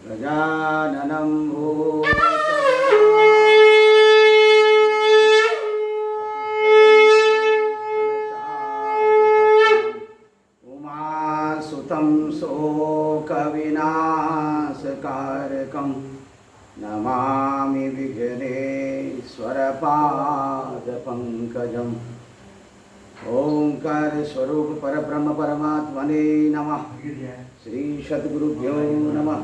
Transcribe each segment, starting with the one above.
गजाननं उमासुतं शोकविनाशकारकं नमामि विघ्नेश्वरपादपङ्कजम्। ओंकार स्वरूप परब्रह्म परमात्मने नमः। श्री सद्गुरुभ्यो नमः।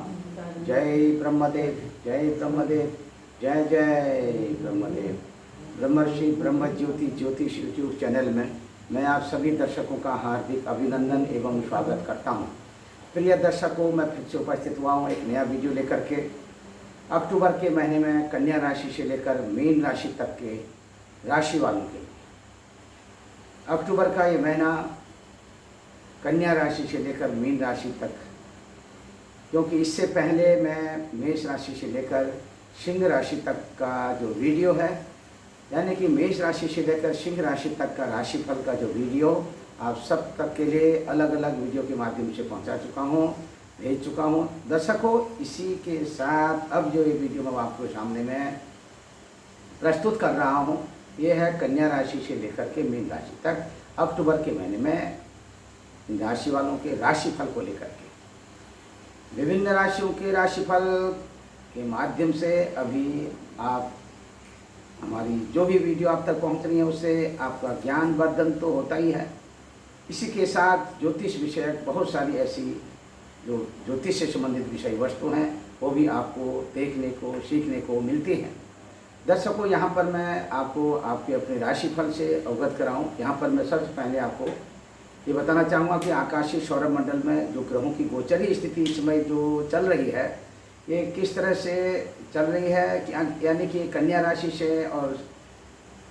जय ब्रह्मदेव, जय ब्रह्मदेव, जय जय ब्रह्मदेव। ब्रह्मर्षि ब्रह्म ज्योति ज्योतिष यूट्यूब चैनल में मैं आप सभी दर्शकों का हार्दिक अभिनंदन एवं स्वागत करता हूं। प्रिय दर्शकों, मैं फिर से उपस्थित हुआ हूं एक नया वीडियो लेकर के। अक्टूबर के महीने में कन्या राशि से लेकर मीन राशि तक के राशि वालों के अक्टूबर का ये महीना कन्या राशि से लेकर मीन राशि तक, क्योंकि इससे पहले मैं मेष राशि से लेकर सिंह राशि तक का जो वीडियो है, यानी कि मेष राशि से लेकर सिंह राशि तक का राशिफल का जो वीडियो आप सब तक के लिए अलग अलग वीडियो के माध्यम से पहुंचा चुका हूं, भेज चुका हूं। दर्शकों, इसी के साथ अब जो ये वीडियो मैं आपको सामने में प्रस्तुत कर रहा हूं, ये है कन्या राशि से लेकर के मीन राशि तक अक्टूबर के महीने में राशि वालों के राशिफल को लेकर के। विभिन्न राशियों के राशिफल के माध्यम से अभी आप हमारी जो भी वीडियो आप तक पहुंच रही है उससे आपका ज्ञान वर्धन तो होता ही है। इसी के साथ ज्योतिष विषयक बहुत सारी ऐसी जो ज्योतिष से संबंधित विषय वस्तु हैं वो भी आपको देखने को सीखने को मिलती हैं। दर्शकों, यहाँ पर मैं आपको आपके अपने राशिफल से अवगत कराऊँ। यहाँ पर मैं सबसे पहले आपको ये बताना चाहूँगा कि आकाशीय सौरमंडल में जो ग्रहों की गोचरी स्थिति इस समय जो चल रही है, ये किस तरह से चल रही है, यानी कि कन्या राशि से और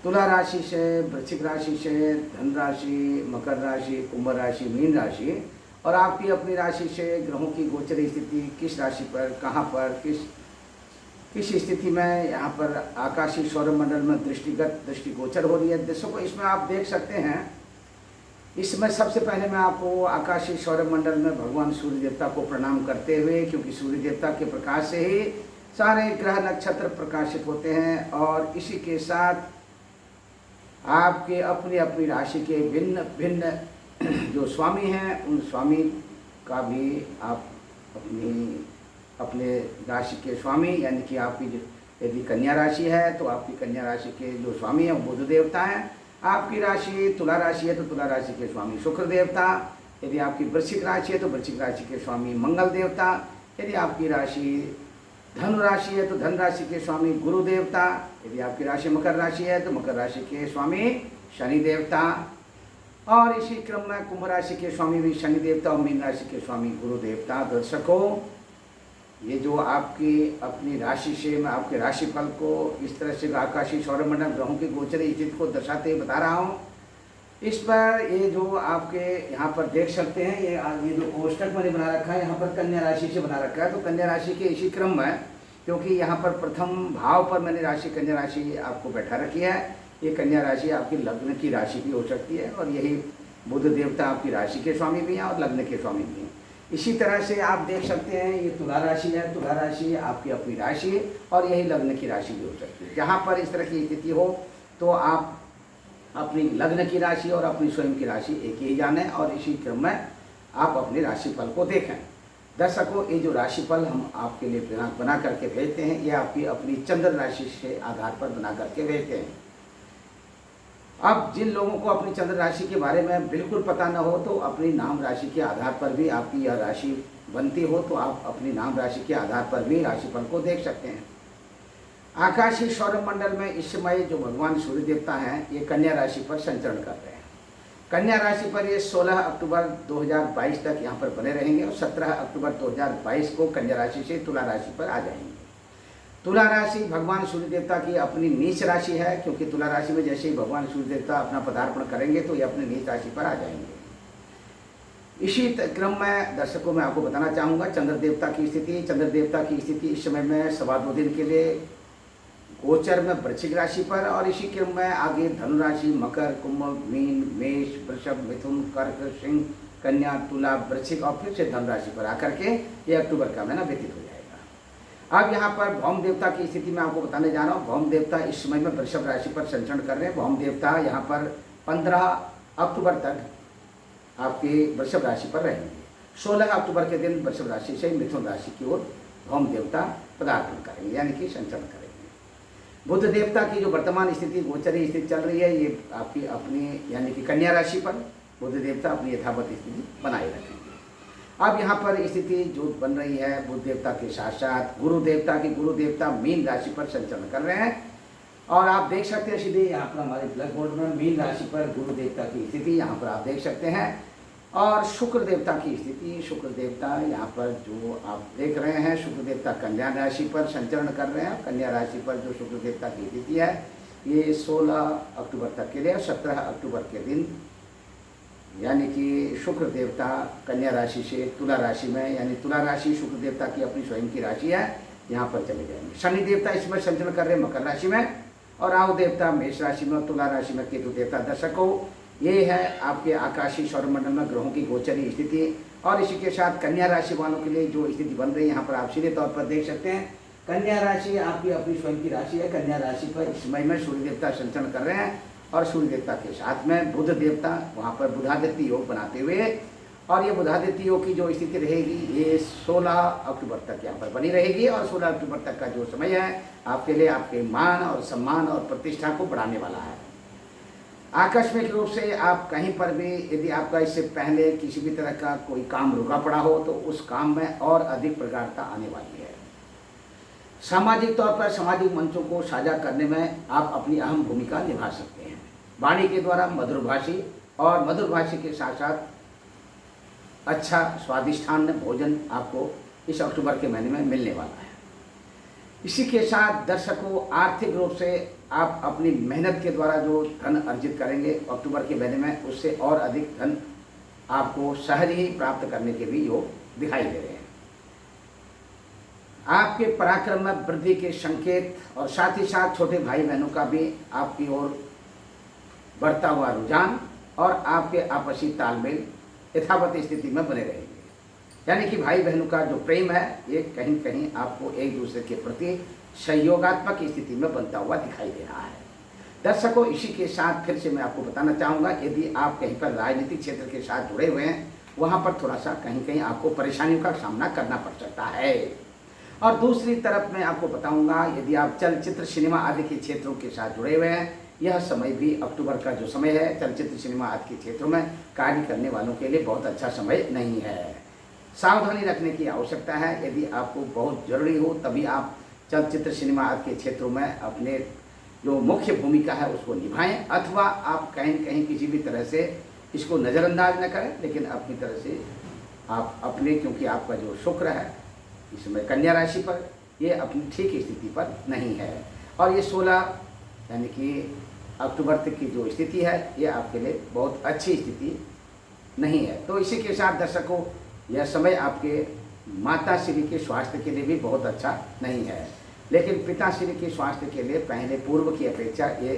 तुला राशि से, वृश्चिक राशि से, धन राशि, मकर राशि, कुंभ राशि, मीन राशि, और आपकी अपनी राशि से ग्रहों की गोचरी स्थिति किस राशि पर, कहाँ पर, किस स्थिति में यहाँ पर आकाशीय सौरमंडल में दृष्टिगोचर हो रही है। दर्शकों, इसमें आप देख सकते हैं, इसमें सबसे पहले मैं आपको आकाशीय सौरमंडल में भगवान सूर्य देवता को प्रणाम करते हुए, क्योंकि सूर्य देवता के प्रकाश से ही सारे ग्रह नक्षत्र प्रकाशित होते हैं, और इसी के साथ आपके अपनी अपनी राशि के भिन्न भिन्न जो स्वामी हैं, उन स्वामी का भी आप अपने राशि के स्वामी, यानी कि आपकी यदि कन्या राशि है तो आपकी कन्या राशि के जो स्वामी हैं वो बुध देवता हैं। आपकी राशि तुला राशि है तो तुला राशि के स्वामी शुक्र देवता। यदि आपकी वृश्चिक राशि है तो वृश्चिक राशि के स्वामी मंगल देवता। यदि आपकी राशि धनु राशि है तो धन राशि के स्वामी गुरु देवता। यदि आपकी राशि मकर राशि है तो मकर राशि के स्वामी शनि देवता, और इसी क्रम में कुंभ राशि के स्वामी भी शनि देवता और मीन राशि के स्वामी गुरु देवता। दर्शकों, ये जो आपकी अपनी राशि से मैं आपके राशिफल को इस तरह से आकाशीय सौरमंडल ग्रहों की गोचरी स्थिति को दर्शाते हुए बता रहा हूँ, इस पर ये जो आपके यहाँ पर देख सकते हैं, ये जो कोष्टक मैंने बना रखा है, यहाँ पर कन्या राशि से बना रखा है। तो कन्या राशि के इसी क्रम में, क्योंकि यहाँ पर प्रथम भाव पर मैंने राशि कन्या राशि आपको बैठा रखी है। ये कन्या राशि आपकी लग्न की राशि भी हो सकती है, और यही बुध देवता आपकी राशि के स्वामी भी हैं और लग्न के स्वामी भी हैं। इसी तरह से आप देख सकते हैं, ये तुला राशि है, तुला राशि आपकी अपनी राशि और यही लग्न की राशि भी हो सकती है। जहाँ पर इस तरह की स्थिति हो तो आप अपनी लग्न की राशि और अपनी स्वयं की राशि एक ही जानें, और इसी क्रम में आप अपने राशिफल को देखें। दर्शकों, ये जो राशिफल हम आपके लिए बना करके भेजते हैं, ये आपकी अपनी चंद्र राशि से आधार पर बना करके भेजते हैं। अब जिन लोगों को अपनी चंद्र राशि के बारे में बिल्कुल पता न हो, तो अपनी नाम राशि के आधार पर भी आपकी यह राशि बनती हो, तो आप अपनी नाम राशि के आधार पर भी राशिफल को देख सकते हैं। आकाशीय सौरमंडल में इस समय जो भगवान सूर्य देवता हैं, ये कन्या राशि पर संचरण कर रहे हैं। कन्या राशि पर ये 16 अक्टूबर 2022 तक यहाँ पर बने रहेंगे, और 17 अक्टूबर 2022 को कन्या राशि से तुला राशि पर आ जाएंगे। तुला राशि भगवान सूर्य देवता की अपनी नीच राशि है, क्योंकि तुला राशि में जैसे ही भगवान सूर्य देवता अपना पदार्पण करेंगे तो ये अपनी नीच राशि पर आ जाएंगे। इसी क्रम में दर्शकों मैं आपको बताना चाहूँगा चंद्र देवता की स्थिति। चंद्र देवता की स्थिति इस समय में 2.25 दिन के लिए गोचर में वृश्चिक राशि पर, और इसी क्रम में आगे धनु राशि, मकर, कुंभ, मीन, मेष, वृषभ, मिथुन, कर्क, सिंह, कन्या, तुला, वृश्चिक और फिर से धन राशि पर आकर के ये अक्टूबर का महीना व्यतीत हो जाएगा। अब यहाँ पर भौम देवता की स्थिति में आपको बताने जा रहा हूँ। भौम देवता इस समय में वृषभ राशि पर संचरण कर रहे हैं। भौम देवता यहाँ पर 15 अक्टूबर तक आपके वृषभ राशि पर रहेंगे। 16 अक्टूबर के दिन वृषभ राशि से मिथुन राशि की ओर भौम देवता पदार्पण करेंगे, यानी कि संचरण करेंगे। बुध देवता की जो वर्तमान स्थिति गोचरी स्थिति चल रही है, ये आपकी अपनी यानी कि कन्या राशि पर बुध देवता अपनी यथावत स्थिति बनाए रखेंगे। अब यहाँ पर स्थिति जो बन रही है बुध देवता के साथ साथ गुरु देवता मीन राशि पर संचरण कर रहे हैं। और आप देख सकते हैं सीधे यहाँ पर हमारे ब्लैक बोर्ड में मीन राशि पर गुरु देवता की स्थिति यहाँ पर आप देख सकते हैं। और शुक्र देवता की स्थिति, शुक्र देवता यहाँ पर जो आप देख रहे हैं, शुक्र देवता कन्या राशि पर संचरण कर रहे हैं। कन्या राशि पर जो शुक्र देवता की स्थिति है ये 16 अक्टूबर तक के लिए, 17 अक्टूबर के दिन यानी कि शुक्र देवता कन्या राशि से तुला राशि में, यानी तुला राशि शुक्र देवता की अपनी स्वयं की राशि है, यहाँ पर चले जाएंगे। शनि देवता इसमें संचरण कर रहे हैं मकर राशि में, और राहु देवता मेष राशि में, तुला राशि में केतु देवता। दर्शकों, ये है आपके आकाशीय सौरमंडल में ग्रहों की गोचरी स्थिति। और इसी के साथ कन्या राशि वालों के लिए जो स्थिति बन रही है यहाँ पर आप सीधे तौर पर देख सकते हैं। कन्या राशि आपकी अपनी स्वयं की राशि है। कन्या राशि पर इस समय में सूर्य देवता संचरण कर रहे हैं, और सूर्य देवता के साथ में बुध देवता वहाँ पर बुधादित्य योग बनाते हुए, और ये बुधादित्य योग की जो स्थिति रहेगी ये 16 अक्टूबर तक यहाँ पर बनी रहेगी। और 16 अक्टूबर तक का जो समय है आपके लिए आपके मान और सम्मान और प्रतिष्ठा को बढ़ाने वाला है। आकस्मिक रूप से आप कहीं पर भी यदि आपका इससे पहले किसी भी तरह का कोई काम रुका पड़ा हो तो उस काम में और अधिक प्रगाढ़ता आने वाली है। सामाजिक तौर पर सामाजिक मंचों को साझा करने में आप अपनी अहम भूमिका निभा सकते हैं। वाणी के द्वारा मधुरभाषी, और मधुरभाषी के साथ साथ अच्छा स्वादिष्टान्न भोजन आपको इस अक्टूबर के महीने में मिलने वाला है। इसी के साथ दर्शकों, आर्थिक रूप से आप अपनी मेहनत के द्वारा जो धन अर्जित करेंगे अक्टूबर के महीने में, उससे और अधिक धन आपको सहज ही प्राप्त करने के भी योग दिखाई दे रहे हैं। आपके पराक्रम में वृद्धि के संकेत, और साथ ही साथ छोटे भाई बहनों का भी आपकी ओर बढ़ता हुआ रुझान और आपके आपसी तालमेल यथावत स्थिति में बने रहेंगे। यानी कि भाई बहनों का जो प्रेम है ये कहीं कहीं आपको एक दूसरे के प्रति सहयोगात्मक स्थिति में बनता हुआ दिखाई दे रहा है। दर्शकों, इसी के साथ फिर से मैं आपको बताना चाहूँगा, यदि आप कहीं पर राजनीतिक क्षेत्र के साथ जुड़े हुए हैं वहाँ पर थोड़ा सा कहीं कहीं आपको परेशानियों का सामना करना पड़ सकता है। और दूसरी तरफ मैं आपको बताऊँगा, यदि आप चलचित्र सिनेमा आदि के क्षेत्रों के साथ जुड़े हुए हैं, यह समय भी अक्टूबर का जो समय है चलचित्र सिनेमा आदि के क्षेत्रों में कार्य करने वालों के लिए बहुत अच्छा समय नहीं है। सावधानी रखने की आवश्यकता है। यदि आपको बहुत जरूरी हो तभी आप चलचित्र सिनेमा आदि के क्षेत्रों में अपने जो मुख्य भूमिका है उसको निभाएं, अथवा आप कहीं कहीं किसी भी तरह से इसको नज़रअंदाज न करें, लेकिन अपनी तरह से आप अपने, क्योंकि आपका जो शुक्र है इस समय कन्या राशि पर, ये अपनी ठीक स्थिति पर नहीं है। और ये 16 यानी कि अक्टूबर तक की जो स्थिति है ये आपके लिए बहुत अच्छी स्थिति नहीं है। तो इसी के साथ दर्शकों, यह समय आपके माता श्री के स्वास्थ्य के लिए भी बहुत अच्छा नहीं है, लेकिन पिताश्री के स्वास्थ्य के लिए पहले पूर्व की अपेक्षा ये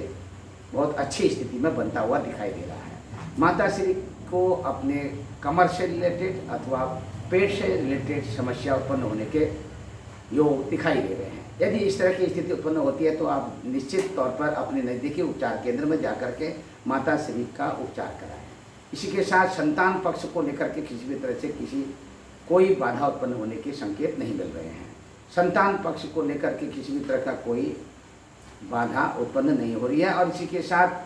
बहुत अच्छी स्थिति में बनता हुआ दिखाई दे रहा है। माता श्री को अपने कमर से रिलेटेड अथवा पेट से रिलेटेड समस्या उत्पन्न होने के योग दिखाई दे रहे हैं। यदि इस तरह की स्थिति उत्पन्न होती है तो आप निश्चित तौर पर अपने नज़दीकी उपचार केंद्र में जाकर के माता श्री का उपचार कराएं। इसी के साथ संतान पक्ष को लेकर के किसी भी तरह से कोई बाधा उत्पन्न होने के संकेत नहीं मिल रहे हैं। संतान पक्ष को लेकर के किसी भी तरह का कोई बाधा उत्पन्न नहीं हो रही है। और इसी के साथ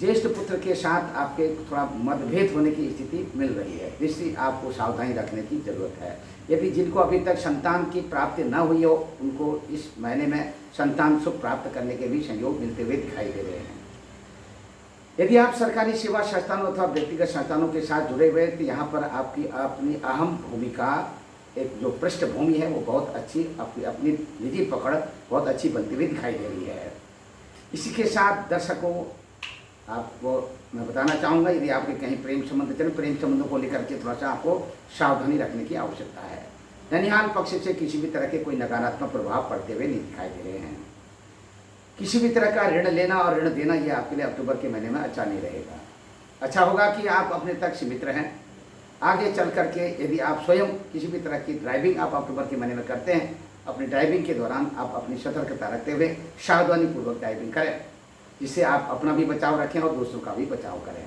ज्येष्ठ पुत्र के साथ आपके थोड़ा मतभेद होने की स्थिति मिल रही है, जिससे आपको सावधानी रखने की जरूरत है। यदि जिनको अभी तक संतान की प्राप्ति न हुई हो उनको इस महीने में संतान सुख प्राप्त करने के भी संयोग मिलते हुए दिखाई दे रहे हैं। यदि आप सरकारी सेवा संस्थानों अथवा व्यक्तिगत संस्थानों के साथ जुड़े हुए तो यहाँ पर आपकी अपनी अहम भूमिका, एक जो पृष्ठभूमि है वो बहुत अच्छी, अपनी निजी पकड़ बहुत अच्छी बनती हुई दिखाई दे रही है। इसी के साथ दर्शकों, आपको मैं बताना चाहूँगा, यदि आपके कहीं प्रेम संबंधों को लेकर के थोड़ा सा आपको सावधानी रखने की आवश्यकता है। ननिहाल पक्ष से किसी भी तरह के कोई नकारात्मक प्रभाव पड़ते हुए नहीं दिखाई दे रहे हैं। किसी भी तरह का ऋण लेना और ऋण देना ये आपके लिए अक्टूबर के महीने में अच्छा नहीं रहेगा। अच्छा होगा कि आप अपने तक सीमित रहें। आगे चल करके यदि आप स्वयं किसी भी तरह की ड्राइविंग आप अक्टूबर के महीने में करते हैं अपनी ड्राइविंग के दौरान आप अपनी सतर्कता रखते हुए सावधानी पूर्वक ड्राइविंग करें, जिससे आप अपना भी बचाव रखें और दूसरों का भी बचाव करें।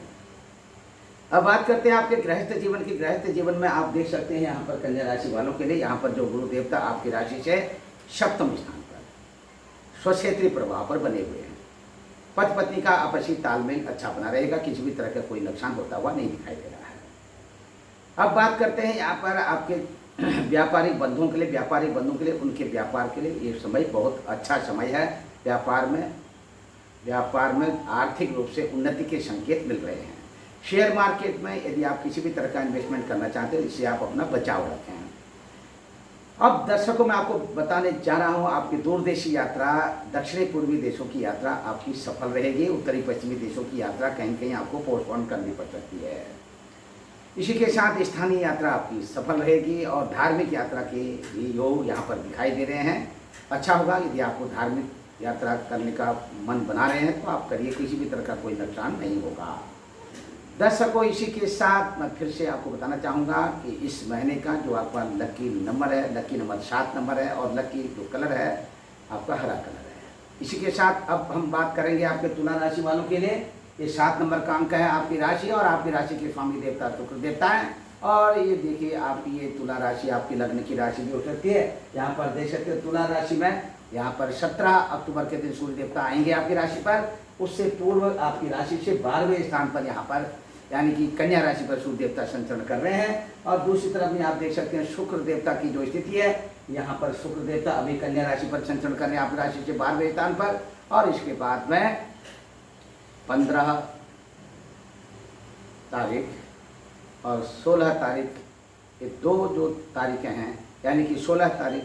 अब बात करते हैं आपके गृहस्थ जीवन की। गृहस्थ जीवन में आप देख सकते हैं यहाँ पर कन्या राशि वालों के लिए यहाँ पर जो गुरु देवता आपकी राशि से सप्तम स्थान पर स्वक्षेत्रीय प्रभाव पर बने हुए हैं। पति पत्नी का आपसी तालमेल अच्छा बना रहेगा, किसी भी तरह का कोई नुकसान होता हुआ नहीं दिखाई दे रहा है। अब बात करते हैं यहाँ पर आपके व्यापारिक बंधुओं के लिए। व्यापारिक बंधुओं के लिए, उनके व्यापार के लिए ये समय बहुत अच्छा समय है। व्यापार में आर्थिक रूप से उन्नति के संकेत मिल रहे हैं। शेयर मार्केट में यदि आप किसी भी तरह का इन्वेस्टमेंट करना चाहते हैं, इससे आप अपना बचाव रखें। अब दर्शकों मैं आपको बताने जा रहा हूँ, आपकी दूरदेशी यात्रा, दक्षिणी पूर्वी देशों की यात्रा आपकी सफल रहेगी। उत्तरी पश्चिमी देशों की यात्रा कहीं कहीं आपको पोस्टपोन करनी पड़ सकती है। इसी के साथ स्थानीय यात्रा आपकी सफल रहेगी और धार्मिक यात्रा के भी योग यहाँ पर दिखाई दे रहे हैं। अच्छा होगा यदि आपको धार्मिक यात्रा करने का मन बना रहे हैं तो आप करिए, किसी भी तरह का कोई नुकसान नहीं होगा। दर्शकों इसी के साथ मैं फिर से आपको बताना चाहूँगा कि इस महीने का जो आपका लकी नंबर है, लकी नंबर 7 नंबर है और लकी जो कलर है आपका हरा कलर है। इसी के साथ अब हम बात करेंगे आपके तुला राशि वालों के लिए। ये 7 नंबर का अंक है आपकी राशि और आपकी राशि के स्वामी देवता शुक्र देवता है। और ये देखिए आपकी ये तुला राशि आपकी लग्न की राशि भी हो सकती है। यहाँ पर देख सकते हैं तुला राशि में यहाँ पर 17 अक्टूबर के दिन सूर्य देवता आएंगे आपकी राशि पर। उससे पूर्व आपकी राशि से 12वें स्थान पर यहाँ पर यानी कि कन्या राशि पर सूर्य देवता संचरण कर रहे हैं। और दूसरी तरफ में आप देख सकते हैं शुक्र देवता की जो स्थिति है, यहाँ पर शुक्र देवता अभी कन्या राशि पर संचरण कर रहे हैं आपकी राशि से 12वें स्थान पर। और इसके बाद में 15 तारीख और 16 तारीख, ये दो जो तारीखें हैं, यानी कि 16 तारीख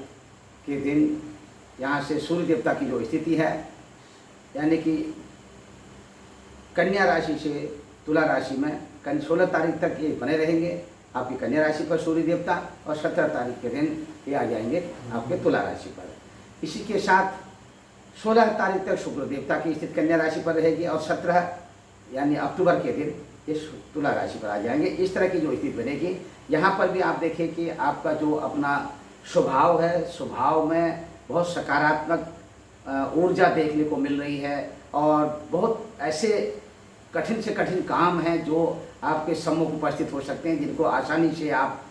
के दिन यहाँ से सूर्य देवता की जो स्थिति है, यानी कि कन्या राशि से तुला राशि में 16 तारीख तक ये बने रहेंगे आपकी कन्या राशि पर सूर्य देवता और 17 तारीख के दिन ये आ जाएंगे आपके तुला राशि पर। इसी के साथ 16 तारीख तक शुक्र देवता की स्थिति कन्या राशि पर रहेगी और 17 यानी अक्टूबर के दिन ये तुला राशि पर आ जाएंगे। इस तरह की जो स्थिति बनेगी, यहाँ पर भी आप देखें कि आपका जो अपना स्वभाव है, स्वभाव में बहुत सकारात्मक ऊर्जा देखने को मिल रही है और बहुत ऐसे कठिन से कठिन काम हैं जो आपके सम्मुख उपस्थित हो सकते हैं, जिनको आसानी से आप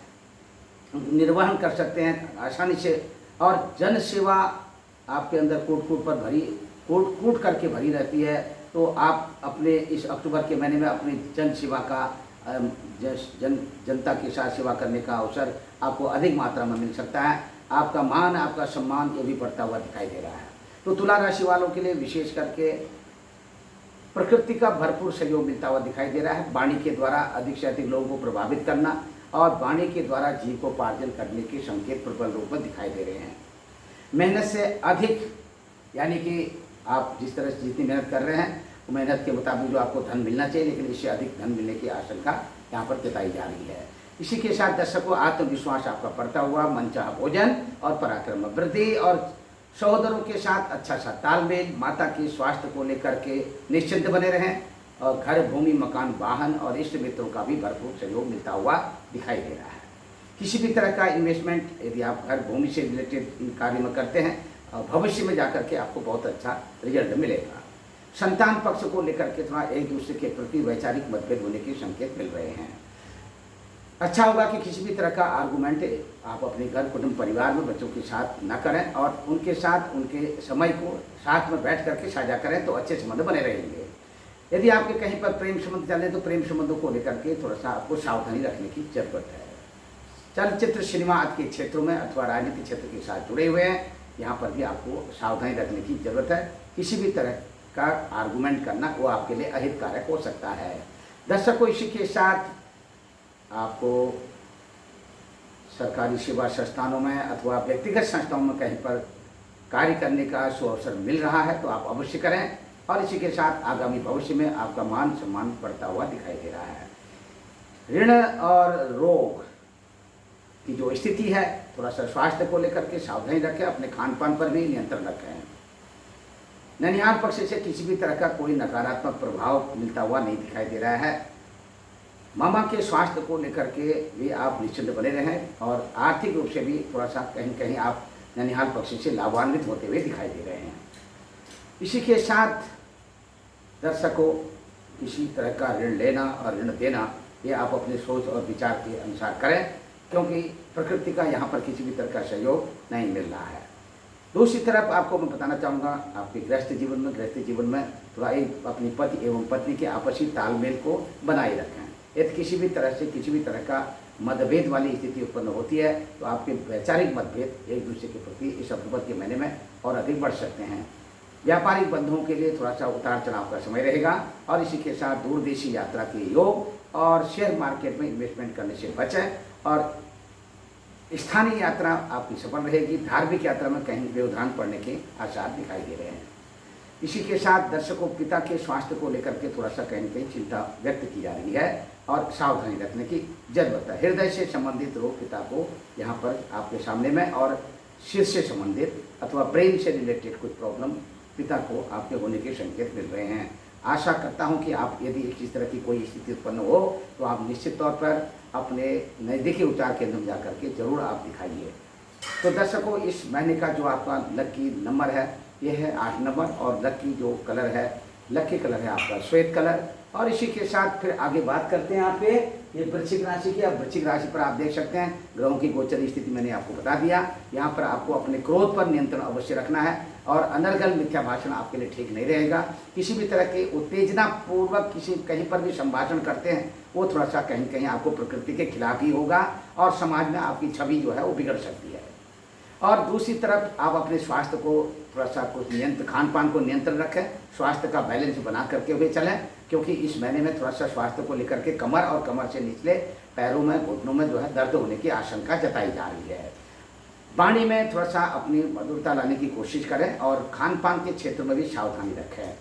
निर्वहन कर सकते हैं आसानी से। और जन सेवा आपके अंदर कूट करके भरी रहती है। तो आप अपने इस अक्टूबर के महीने में अपनी जन सेवा का जनता के साथ सेवा करने का अवसर आपको अधिक मात्रा में मिल सकता है। आपका मान, आपका सम्मान ये भी बढ़ता हुआ दिखाई दे रहा है। तो तुला राशि वालों के लिए विशेष करके प्रकृति का भरपूर सहयोग मिलता हुआ दिखाई दे रहा है। वाणी के द्वारा अधिक से अधिक लोगों को प्रभावित करना और वाणी के द्वारा जीविकोपार्जन करने के संकेत प्रबल रूप में दिखाई दे रहे हैं। मेहनत से अधिक, यानी कि आप जिस तरह से जितनी मेहनत कर रहे हैं वो मेहनत के मुताबिक जो आपको धन मिलना चाहिए, लेकिन इससे अधिक धन मिलने की आशंका यहाँ पर जताई जा रही है। इसी के साथ दर्शकों आत्मविश्वास आपका बढ़ता हुआ, मनचाहा भोजन और पराक्रम में वृद्धि और सहोदरों के साथ अच्छा सा तालमेल, माता के स्वास्थ्य को लेकर के निश्चिंत बने रहें और घर, भूमि, मकान, वाहन और इष्ट मित्रों का भी भरपूर सहयोग मिलता हुआ दिखाई दे रहा है। किसी भी तरह का इन्वेस्टमेंट यदि आप घर, भूमि से रिलेटेड इन कार्य में करते हैं और भविष्य में जाकर के आपको बहुत अच्छा रिजल्ट मिलेगा। संतान पक्ष को लेकर के थोड़ा एक दूसरे के प्रति वैचारिक मतभेद होने के संकेत मिल रहे हैं। अच्छा होगा कि किसी भी तरह का आर्गूमेंट आप अपने घर, कुटुंब, परिवार में बच्चों के साथ ना करें और उनके साथ उनके समय को साथ में बैठ करके साझा करें तो अच्छे संबंध बने रहेंगे। यदि आपके कहीं पर प्रेम संबंध चले तो प्रेम संबंधों को लेकर के थोड़ा सा आपको सावधानी रखने की जरूरत है। चलचित्र, सिनेमा आदि के क्षेत्रों में अथवा राजनीतिक क्षेत्र के साथ जुड़े हुए हैं, यहाँ पर भी आपको सावधानी रखने की जरूरत है। किसी भी तरह का आर्गूमेंट करना वो आपके लिए अहितकारक हो सकता है। दर्शकों इसी के साथ आपको सरकारी सेवा संस्थानों में अथवा व्यक्तिगत संस्थाओं में कहीं पर कार्य करने का सुअवसर मिल रहा है तो आप अवश्य करें। और इसी के साथ आगामी भविष्य में आपका मान सम्मान बढ़ता हुआ दिखाई दे रहा है। ऋण और रोग की जो स्थिति है, थोड़ा सा स्वास्थ्य को लेकर के सावधानी रखें, अपने खान पान पर भी नियंत्रण रखें। ननिहाल पक्ष से किसी भी तरह का कोई नकारात्मक प्रभाव मिलता हुआ नहीं दिखाई दे रहा है। मामा के स्वास्थ्य को लेकर के भी आप निश्चिंत बने रहें और आर्थिक रूप से भी थोड़ा सा कहीं कहीं आप ननिहाल पक्ष से लाभान्वित होते हुए दिखाई दे रहे हैं। इसी के साथ दर्शकों, किसी तरह का ऋण लेना और ऋण देना ये आप अपने सोच और विचार के अनुसार करें, क्योंकि प्रकृति का यहाँ पर किसी भी तरह का सहयोग नहीं मिल रहा है। दूसरी तरफ आपको मैं बताना चाहूँगा, आपके गृहस्थ जीवन में थोड़ा एक अपनी पति एवं पत्नी के आपसी तालमेल को बनाए रखें। यदि किसी भी तरह का मतभेद वाली स्थिति उत्पन्न होती है तो आपके वैचारिक मतभेद एक दूसरे के प्रति इस अक्टूबर के महीने में और अधिक बढ़ सकते हैं। व्यापारिक बंधुओं के लिए थोड़ा सा उतार चढ़ाव का समय रहेगा और इसी के साथ दूरदेशी यात्रा के योग और शेयर मार्केट में इन्वेस्टमेंट करने से बचें और स्थानीय यात्रा आपकी सफल रहेगी। धार्मिक यात्रा में कहीं व्यवधान पड़ने के आसार दिखाई दे रहे हैं। इसी के साथ दर्शकों, पिता के स्वास्थ्य को लेकर के थोड़ा सा कहीं न कहीं चिंता व्यक्त की जा रही है और सावधानी रखने की जरूरत है। हृदय से संबंधित रोग पिता को यहाँ पर आपके सामने में और सिर से संबंधित अथवा ब्रेन से रिलेटेड कुछ प्रॉब्लम पिता को आपके होने के संकेत मिल रहे हैं। आशा करता हूं कि आप यदि इस तरह की कोई स्थिति उत्पन्न हो तो आप निश्चित तौर पर अपने नज़दीकी उपचार केंद्र में जाकर के जरूर आप दिखाइए। तो दर्शकों, इस महीने का जो आपका लकी नंबर है ये है 8 नंबर और लकी जो कलर है, लकी कलर है आपका श्वेत कलर। और इसी के साथ फिर आगे बात करते हैं आप पे ये वृश्चिक राशि की। अब वृश्चिक राशि पर आप देख सकते हैं ग्रहों की गोचर स्थिति मैंने आपको बता दिया। यहाँ पर आपको अपने क्रोध पर नियंत्रण अवश्य रखना है और अनर्गल मिथ्या भाषण आपके लिए ठीक नहीं रहेगा। किसी भी तरह के उत्तेजना पूर्वक कहीं पर भी संभाषण करते हैं वो थोड़ा सा कहीं कहीं आपको प्रकृति के खिलाफ ही होगा और समाज में आपकी छवि जो है वो बिगड़ सकती है। और दूसरी तरफ आप अपने स्वास्थ्य को थोड़ा सा कुछ खान पान को नियंत्रण रखें, स्वास्थ्य का बैलेंस बना करके हुए चलें, क्योंकि इस महीने में थोड़ा सा स्वास्थ्य को लेकर के कमर और कमर से निचले पैरों में, घुटनों में जो है दर्द होने की आशंका जताई जा रही है। वाणी में थोड़ा सा अपनी मधुरता लाने की कोशिश करें और खान पान के क्षेत्र में भी सावधानी रखें।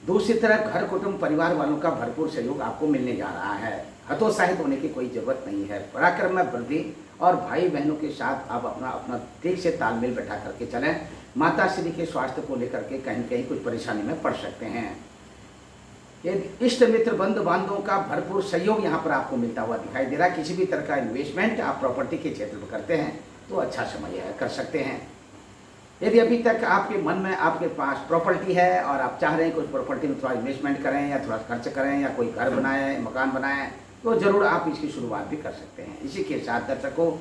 दूसरी तरफ घर कुटुंब परिवार वालों का भरपूर सहयोग आपको मिलने जा रहा है। हतोत्साहित होने की कोई जरूरत नहीं है। पराक्रम में वृद्धि और भाई बहनों के साथ आप अपना ठीक से तालमेल बैठा करके चलें। माता श्री के स्वास्थ्य को लेकर के कहीं कहीं कुछ परेशानी में पड़ सकते हैं। इष्ट मित्र बंधु बांधवों का भरपूर सहयोग यहाँ पर आपको मिलता हुआ दिखाई दे रहा है। किसी भी तरह का इन्वेस्टमेंट आप प्रॉपर्टी के क्षेत्र में करते हैं तो अच्छा समय है, कर सकते हैं। यदि अभी तक आपके मन में आपके पास प्रॉपर्टी है और आप चाह रहे हैं कुछ प्रॉपर्टी में थोड़ा इन्वेस्टमेंट करें या थोड़ा खर्च करें या कोई घर बनाएं, मकान बनाएं, तो जरूर आप इसकी शुरुआत भी कर सकते हैं। इसी के साथ दर्शकों,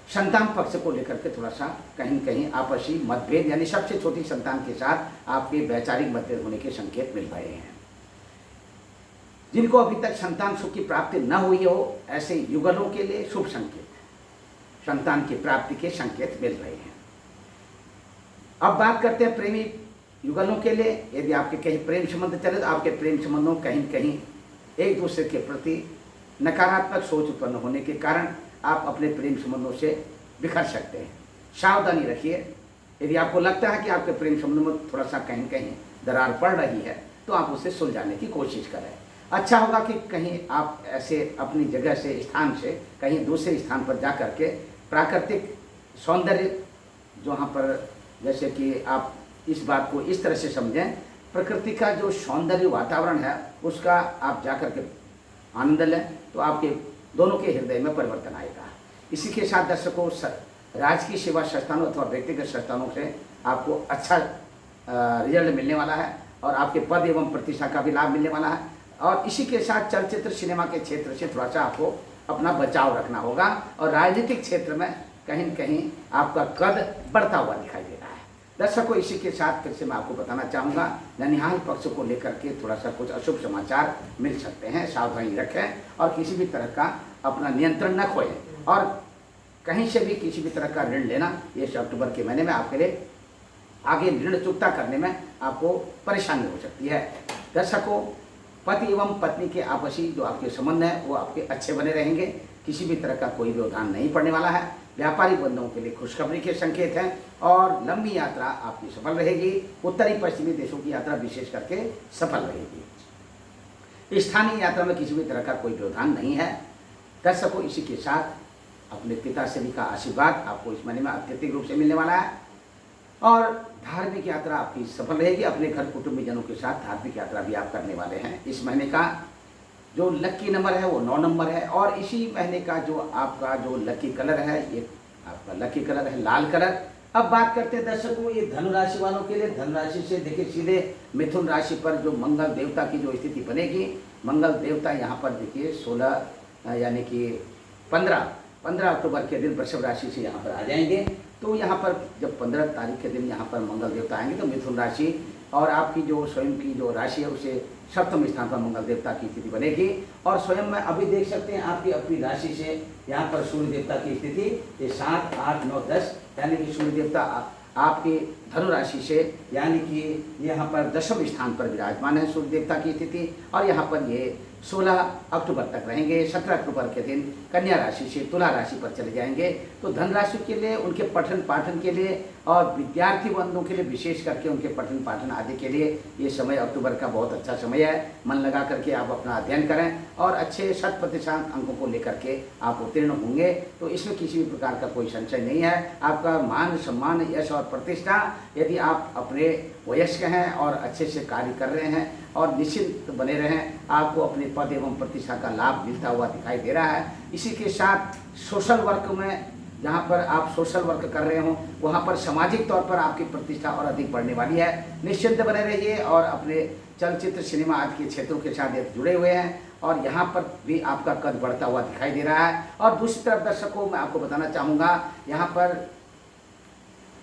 संतान पक्ष को लेकर के थोड़ा सा कहीं कहीं आपसी मतभेद यानी सबसे छोटी संतान के साथ आपके वैचारिक मतभेद होने के संकेत मिल रहे हैं। जिनको अभी तक संतान सुख की प्राप्ति न हुई हो, ऐसे युगलों के लिए शुभ संकेत, संतान की प्राप्ति के संकेत मिल रहे हैं। अब बात करते हैं प्रेमी युगलों के लिए। यदि आपके कहीं प्रेम संबंध चले तो आपके प्रेम संबंधों कहीं कहीं एक दूसरे के प्रति नकारात्मक सोच उत्पन्न होने के कारण आप अपने प्रेम संबंधों से बिखर सकते हैं। सावधानी रखिए। यदि आपको लगता है कि आपके प्रेम संबंधों में थोड़ा सा कहीं कहीं दरार पड़ रही है तो आप उसे सुलझाने की कोशिश करें। अच्छा होगा कि कहीं आप ऐसे अपनी जगह से, स्थान से कहीं दूसरे स्थान पर जा कर के प्राकृतिक सौंदर्य, जहाँ पर जैसे कि आप इस बात को इस तरह से समझें, प्रकृति का जो सौंदर्य वातावरण है उसका आप जा कर के आनंद लें तो आपके दोनों के हृदय में परिवर्तन आएगा। इसी के साथ दर्शकों, राजकीय सेवा संस्थानों अथवा व्यक्तिगत संस्थानों से आपको अच्छा रिजल्ट मिलने वाला है और आपके पद एवं प्रतिष्ठा का भी लाभ मिलने वाला है। और इसी के साथ चलचित्र सिनेमा के क्षेत्र से थोड़ा सा आपको अपना बचाव रखना होगा और राजनीतिक क्षेत्र में कहीं न कहीं आपका कद बढ़ता हुआ दिखाई दे रहा है। दर्शकों, इसी के साथ फिर से मैं आपको बताना चाहूँगा, ननिहाल पक्ष को लेकर के थोड़ा सा कुछ अशुभ समाचार मिल सकते हैं। सावधानी रखें और किसी भी तरह का अपना नियंत्रण न खोएं और कहीं से भी किसी भी तरह का ऋण लेना ये अक्टूबर के महीने में आपके लिए आगे ऋण चुकता करने में आपको परेशानी हो सकती है। दर्शकों, पति एवं पत्नी के आपसी जो आपके संबंध हैं वो आपके अच्छे बने रहेंगे। किसी भी तरह का कोई व्यवधान नहीं पड़ने वाला है। व्यापारिक बंधुओं के लिए खुशखबरी के संकेत हैं और लंबी यात्रा आपकी सफल रहेगी। उत्तरी पश्चिमी देशों की यात्रा विशेष करके सफल रहेगी। स्थानीय यात्रा में किसी भी तरह का कोई व्यवधान नहीं है। दर्शकों, इसी के साथ अपने पिताश्री का आशीर्वाद आपको इस महीने में अत्यधिक रूप से मिलने वाला है और धार्मिक यात्रा आपकी सफल रहेगी। अपने घर कुटुंबीजनों के साथ धार्मिक यात्रा भी आप करने वाले हैं। इस महीने का जो लकी नंबर है वो 9 नंबर है और इसी महीने का जो आपका जो लकी कलर है ये आपका लकी कलर है लाल कलर। अब बात करते हैं दर्शकों ये धनु राशि वालों के लिए। धनु राशि से देखिए सीधे मिथुन राशि पर जो मंगल देवता की जो स्थिति बनेगी, मंगल देवता यहाँ पर देखिए 16 यानी कि 15 अक्टूबर के दिन वृषभ राशि से यहाँ पर आ जाएंगे। तो यहाँ पर जब 15 तारीख के दिन यहाँ पर मंगल देवता आएंगे तो मिथुन राशि और आपकी जो स्वयं की जो राशि है उसे सप्तम स्थान पर मंगल देवता की स्थिति बनेगी। और स्वयं में अभी देख सकते हैं आपकी अपनी राशि से यहाँ पर सूर्य देवता की स्थिति ये 7, 8, 9, 10 यानी कि सूर्य देवता आपकी धनु राशि से यानी कि यहाँ पर दशम स्थान पर विराजमान है सूर्य देवता की स्थिति। और यहाँ पर ये 16 अक्टूबर तक रहेंगे। 17 अक्टूबर के दिन कन्या राशि से तुला राशि पर चले जाएंगे। तो धन राशि के लिए उनके पठन पाठन के लिए और विद्यार्थी बंधुओं के लिए विशेष करके उनके पठन पाठन आदि के लिए ये समय अक्टूबर का बहुत अच्छा समय है। मन लगा करके आप अपना अध्ययन करें और अच्छे 100% अंकों को लेकर के आप उत्तीर्ण होंगे। तो इसमें किसी भी प्रकार का कोई संशय नहीं है। आपका मान सम्मान यश और प्रतिष्ठा, यदि आप अपने वयस्क हैं और अच्छे से कार्य कर रहे हैं और निश्चिंत बने रहें, आपको अपने पद एवं प्रतिष्ठा का लाभ मिलता हुआ दिखाई दे रहा है। इसी के साथ सोशल वर्क में जहाँ पर आप सोशल वर्क कर रहे हो वहाँ पर सामाजिक तौर पर आपकी प्रतिष्ठा और अधिक बढ़ने वाली है। निश्चिंत बने रहिए और अपने चलचित्र सिनेमा आदि के क्षेत्रों के साथ जुड़े हुए हैं और यहाँ पर भी आपका कद बढ़ता हुआ दिखाई दे रहा है। और दूसरी तरफ दर्शकों मैं आपको बताना चाहूँगा यहाँ पर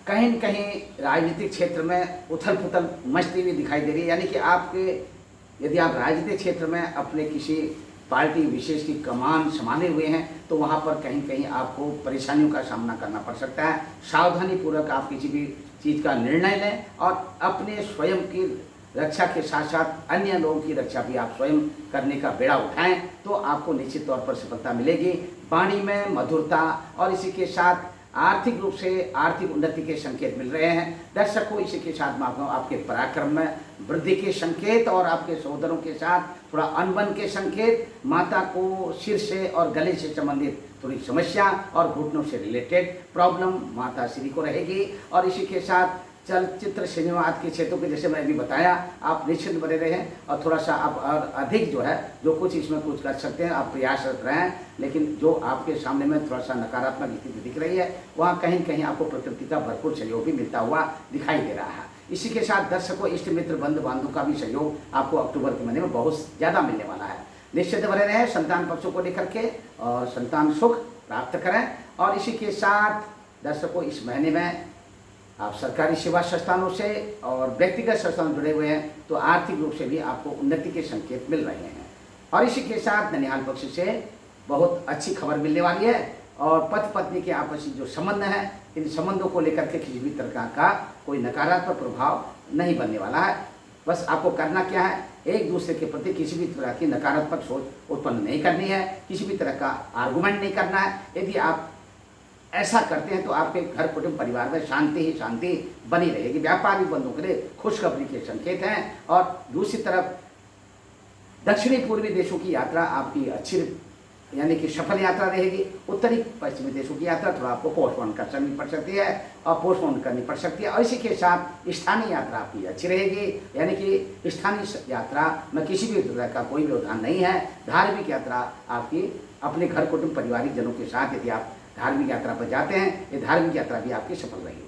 कहीं न कहीं राजनीतिक क्षेत्र में उथल पुथल मचती हुई दिखाई दे रही है। यानी कि आपके यदि आप राजनीतिक क्षेत्र में अपने किसी पार्टी विशेष की कमान संभाले हुए हैं तो वहाँ पर कहीं कहीं आपको परेशानियों का सामना करना पड़ सकता है। सावधानी पूर्वक आप किसी भी चीज़ का निर्णय लें और अपने स्वयं की रक्षा के साथ साथ अन्य लोगों की रक्षा भी आप स्वयं करने का बेड़ा उठाएं तो आपको निश्चित तौर पर सफलता मिलेगी। वाणी में मधुरता और इसी के साथ आर्थिक रूप से आर्थिक उन्नति के संकेत मिल रहे हैं। दर्शकों इसी के साथ आपके पराक्रम में वृद्धि के संकेत और आपके सहोदरों के साथ थोड़ा अनबन के संकेत, माता को सिर से और गले से संबंधित थोड़ी समस्या और घुटनों से रिलेटेड प्रॉब्लम माता श्री को रहेगी। और इसी के साथ चलचित्र सिनेमा आदि के क्षेत्रों के जैसे मैं अभी बताया आप निश्चिंत बने रहें और थोड़ा सा आप और अधिक जो है जो कुछ इसमें कुछ कर सकते हैं आप प्रयासरत रहें। लेकिन जो आपके सामने में थोड़ा सा नकारात्मक स्थिति दिख रही है वहाँ कहीं कहीं आपको प्रकृति का भरपूर सहयोग भी मिलता हुआ दिखाई दे रहा है। इसी के साथ दर्शकों इष्ट मित्र बंधु बांधव का भी सहयोग आपको अक्टूबर के महीने में बहुत ज़्यादा मिलने वाला है। निश्चित बने रहें संतान पक्षों को लेकर के और संतान सुख प्राप्त करें। और इसी के साथ दर्शकों इस महीने में आप सरकारी सेवा संस्थानों से और व्यक्तिगत संस्थानों जुड़े हुए हैं तो आर्थिक रूप से भी आपको उन्नति के संकेत मिल रहे हैं। और इसी के साथ ननिहाल पक्ष से बहुत अच्छी खबर मिलने वाली है और पति पत्नी के आपसी जो संबंध हैं इन संबंधों को लेकर के किसी भी तरह का कोई नकारात्मक प्रभाव नहीं बनने वाला है। बस आपको करना क्या है, एक दूसरे के प्रति किसी भी तरह की नकारात्मक सोच उत्पन्न नहीं करनी है, किसी भी तरह का आर्गुमेंट नहीं करना है। यदि आप ऐसा करते हैं तो आपके घर कुटुंब परिवार में शांति ही शांति बनी रहेगी। व्यापारी बंधुओं के लिए खुशखबरी के संकेत हैं। और दूसरी तरफ दक्षिणी पूर्वी देशों की यात्रा आपकी अच्छी यानी कि सफल यात्रा रहेगी। उत्तरी पश्चिमी देशों की यात्रा थोड़ा आपको पोस्टपोन करनी पड़ सकती है और पोस्टपोन करनी पड़ सकती है। और इसी के साथ स्थानीय यात्रा आपकी अच्छी रहेगी। यानी कि स्थानीय यात्रा में किसी भी तरह का कोई व्यवधान नहीं है। धार्मिक यात्रा आपकी अपने घर कुटुंब पारिवारिक जनों के साथ यदि आप धार्मिक यात्रा पर जाते हैं ये धार्मिक यात्रा भी आपकी सफल रहेगी।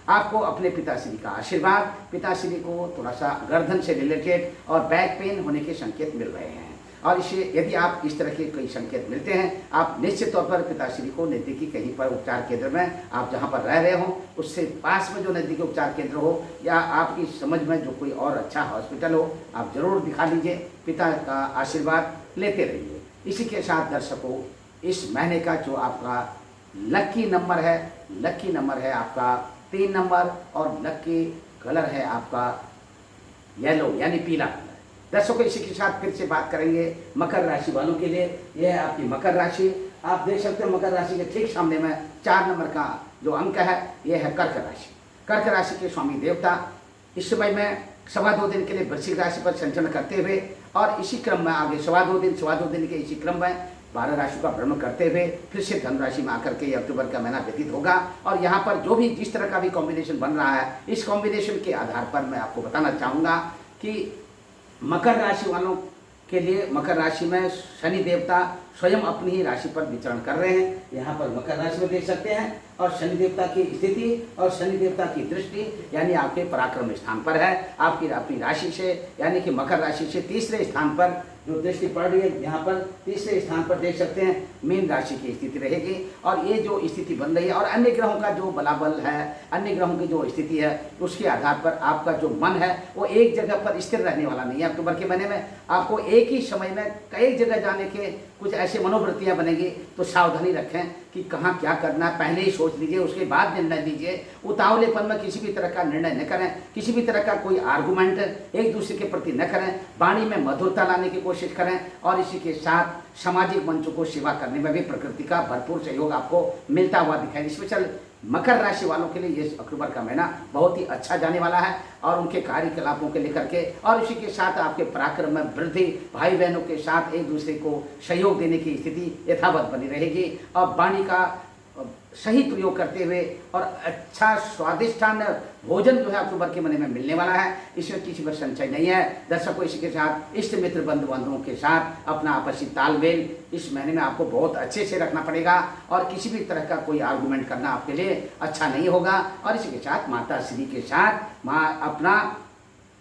आपको अपने पिताश्री का आशीर्वाद, पिताश्री को थोड़ा सा गर्दन से रिलेटेड और बैक पेन होने के संकेत मिल रहे हैं। और इसे यदि आप इस तरह के कई संकेत मिलते हैं आप निश्चित तौर पर पिताश्री को नज़दीकी कहीं पर उपचार केंद्र में आप जहां पर रह रहे हो उससे पास में जो नज़दीकी उपचार केंद्र हो या आपकी समझ में जो कोई और अच्छा हॉस्पिटल हो आप जरूर दिखा लीजिए। पिता का आशीर्वाद लेते रहिए। इसी के साथ दर्शकों इस महीने का जो आपका लकी नंबर है आपका 3 नंबर और लकी कलर है आपका येलो यानी पीला कलर। दर्शकों इसी के साथ फिर से बात करेंगे मकर राशि वालों के लिए। यह है आपकी मकर राशि। आप देख सकते हैं मकर राशि के ठीक सामने में 4 नंबर का जो अंक है यह है कर्क राशि। कर्क राशि के स्वामी देवता इस समय में 2.25 दिन के लिए वृश्चिक राशि पर संचरण करते हुए और इसी क्रम में आगे 2.25 दिन के इसी क्रम में 12 राशि का भ्रमण करते हुए फिर से धनु राशि में आकर के ये अक्टूबर का महीना व्यतीत होगा। और यहाँ पर जो भी जिस तरह का भी कॉम्बिनेशन बन रहा है इस कॉम्बिनेशन के आधार पर मैं आपको बताना चाहूँगा कि मकर राशि वालों के लिए मकर राशि में शनि देवता स्वयं अपनी ही राशि पर विचरण कर रहे हैं। यहाँ पर मकर राशि में देख सकते हैं और शनि देवता की स्थिति और शनि देवता की दृष्टि यानी आपके पराक्रम स्थान पर है। आपकी अपनी राशि से यानी कि मकर राशि से तीसरे स्थान पर जो दृष्टि पड़ रही है, यहाँ पर तीसरे स्थान पर देख सकते हैं मीन राशि की स्थिति रहेगी। और ये जो स्थिति बन रही है और अन्य ग्रहों का जो बलाबल है, अन्य ग्रहों की जो स्थिति है, उसके आधार पर आपका जो मन है वो एक जगह पर स्थिर रहने वाला नहीं है। अक्टूबर के महीने में आपको एक ही समय में कई जगह जाने के कुछ ऐसे मनोवृत्तियां बनेगी, तो सावधानी रखें कि कहाँ क्या करना है, पहले ही सोच लीजिए, उसके बाद निर्णय लीजिए। उतावलेपन में किसी भी तरह का निर्णय न करें, किसी भी तरह का कोई आर्गुमेंट एक दूसरे के प्रति न करें, वाणी में मधुरता लाने की कोशिश करें। और इसी के साथ सामाजिक मंचों को सेवा करने में भी प्रकृति का भरपूर सहयोग आपको मिलता हुआ दिखाई। स्पेशल मकर राशि वालों के लिए ये अक्टूबर का महीना बहुत ही अच्छा जाने वाला है और उनके कार्यकलापों के लेकर के और इसी के साथ आपके पराक्रम में वृद्धि, भाई बहनों के साथ एक दूसरे को सहयोग देने की स्थिति यथावत बनी रहेगी। और वाणी का सही प्रयोग करते हुए और अच्छा स्वादिष्टान भोजन जो है अक्टूबर के महीने में मिलने वाला है, इसमें किसी पर संशय नहीं है। दर्शकों, इसी के साथ इष्ट मित्र बंधु बांधवों के साथ अपना आपसी तालमेल इस महीने में आपको बहुत अच्छे से रखना पड़ेगा और किसी भी तरह का कोई आर्गुमेंट करना आपके लिए अच्छा नहीं होगा। और इसी के साथ माता श्री के साथ अपना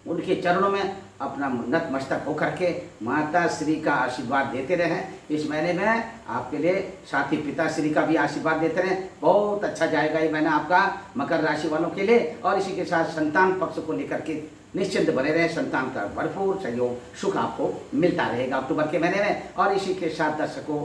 उनके चरणों में अपना नतमस्तक होकर के माता श्री का आशीर्वाद देते रहें। इस महीने में आपके लिए साथी पिता श्री का भी आशीर्वाद देते रहें। बहुत अच्छा जाएगा ये महीना आपका मकर राशि वालों के लिए। और इसी के साथ संतान पक्ष को लेकर के निश्चिंत बने रहे, संतान का भरपूर सहयोग सुख आपको मिलता रहेगा अक्टूबर के महीने में। और इसी के साथ दर्शकों,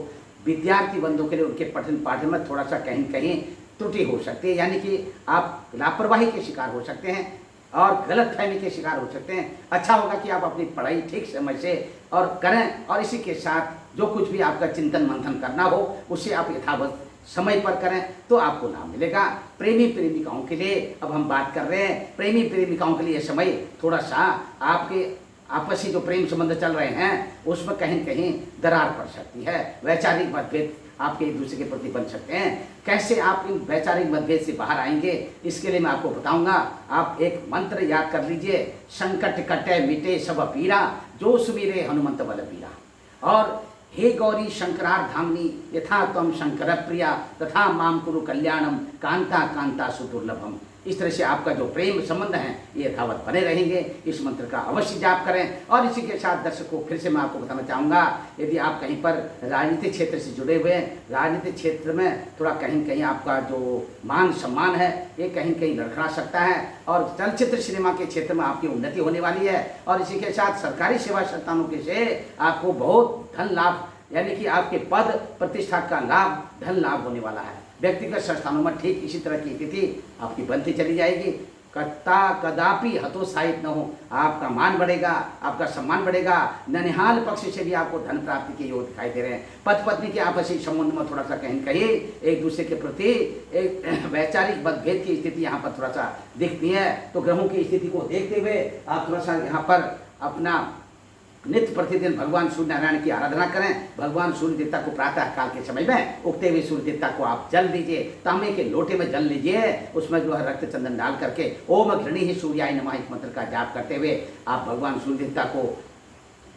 विद्यार्थी बंधुओं के लिए उनके पठन पाठन में थोड़ा सा कहीं कहीं त्रुटि हो सकती है, यानी कि आप लापरवाही के शिकार हो सकते हैं और गलत फहमी के शिकार हो सकते हैं। अच्छा होगा कि आप अपनी पढ़ाई ठीक समय से और करें। और इसी के साथ जो कुछ भी आपका चिंतन मंथन करना हो उसे आप यथावत समय पर करें तो आपको लाभ मिलेगा। प्रेमी प्रेमिकाओं के लिए अब हम बात कर रहे हैं, प्रेमी प्रेमिकाओं के लिए समय थोड़ा सा आपके आपसी जो प्रेम संबंध चल रहे हैं उसमें कहीं कहीं दरार पड़ सकती है। वैचारिक मतभेद आपके एक दूसरे के प्रति बन सकते हैं। कैसे आप इन वैचारिक मतभेद से बाहर आएंगे इसके लिए मैं आपको बताऊंगा। आप एक मंत्र याद कर लीजिए, संकट कटे मिटे सब पीरा, जो सुमिरे हनुमंत बल पीरा। और हे गौरी शंकरार धामनी यथा त्वम शंकर प्रिया तथा माम कुरु कल्याणम कांता कांता सुदुर्लभम। इस तरह से आपका जो प्रेम संबंध है ये यथावत बने रहेंगे। इस मंत्र का अवश्य जाप करें। और इसी के साथ दर्शकों, फिर से मैं आपको बताना चाहूँगा, यदि आप कहीं पर राजनीतिक क्षेत्र से जुड़े हुए हैं, राजनीतिक क्षेत्र में थोड़ा कहीं कहीं आपका जो मान सम्मान है ये कहीं कहीं लड़खड़ा सकता है। और चलचित्र सिनेमा के क्षेत्र में आपकी उन्नति होने वाली है। और इसी के साथ सरकारी सेवा संस्थानों के से आपको बहुत धन लाभ, यानी कि आपके पद प्रतिष्ठा का लाभ, धन लाभ होने वाला है। व्यक्तिगत संस्थानों में ठीक इसी तरह की स्थिति आपकी बनती चली जाएगी। कदापि हतोत्साहित न हो, आपका मान बढ़ेगा, आपका सम्मान बढ़ेगा। ननिहाल पक्ष से भी आपको धन प्राप्ति के योग दिखाई दे रहे हैं। पति पत्नी के आपसी संबंध में थोड़ा सा कहीं कहीं एक दूसरे के प्रति एक वैचारिक मतभेद की स्थिति यहाँ पर थोड़ा सा दिखती है। तो ग्रहों की स्थिति को देखते हुए आप थोड़ा सा यहाँ पर अपना नित्य प्रतिदिन भगवान सूर्य नारायण की आराधना करें। भगवान सूर्य देवता को प्रातः काल के समय में उगते हुए सूर्य देवता को आप जल दीजिए, तांबे के लोटे में जल लीजिए, उसमें जो है रक्त चंदन डाल करके ओम घृणी ही सूर्याय नमः इस मंत्र का जाप करते हुए आप भगवान सूर्य देवता को